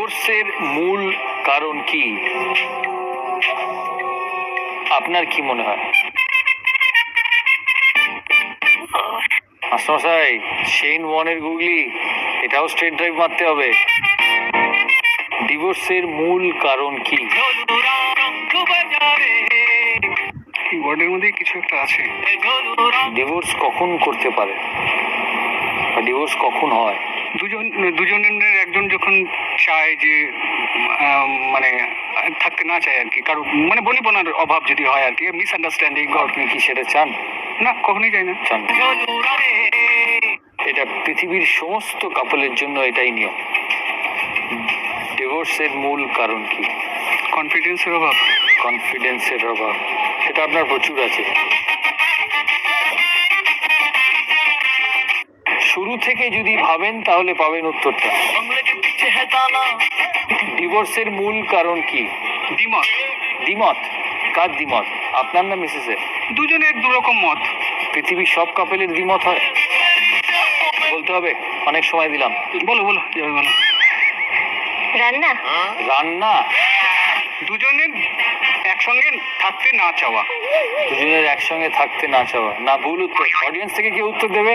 ডিভোর্সের মূল কারণ কি আপনার কি মনে হয়? মাস্টারমশাই, শেন ওয়ানের গুগলি, এটাও স্ট্রেট ড্রাইভ মারতে হবে। ডিভোর্সের মূল কারণ কি? ওয়ার্ডের মধ্যে কিছু একটা আছে। ডিভোর্স কখন করতে পারে, ডিভোর্স কখন হয়? দুজনের একজন যখন চায় যে মানে থাকতে না চায় আর কি, কারো মানে বনিবনার অভাব যদি হয় আর কি, মিসআন্ডারস্ট্যান্ডিং। আপনি কি সেটা চান? না, কখনোই চাই না। চান? এটা পৃথিবীর সমস্ত কাপলের জন্য এটাই নিয়ম। ডিভোর্সের মূল কারণ কি? কনফিডেন্সের অভাব। কনফিডেন্সের অভাব, সেটা আপনার প্রচুর আছে। শুরু থেকে যদি ভাবেন তাহলে পাবেন উত্তরটা। ডিভোর্সের মূল কারণ কি? দ্বিমত। দ্বিমত? কার দ্বিমত, আপনার না মিসেসের? দুজনের দুরকম মত। পৃথিবীর সব কাপেলের দ্বিমত হয়? বলতে হবে, অনেক সময় দিলাম। বলো বলো, যাবে বলো। রান্না। রান্না? দুজনের একসঙ্গে থাকতে না চাওয়া। দুজনের একসঙ্গে থাকতে না চাওয়া? না, ভুল উত্তর। অডিয়েন্স থেকে কেউ উত্তর দেবে?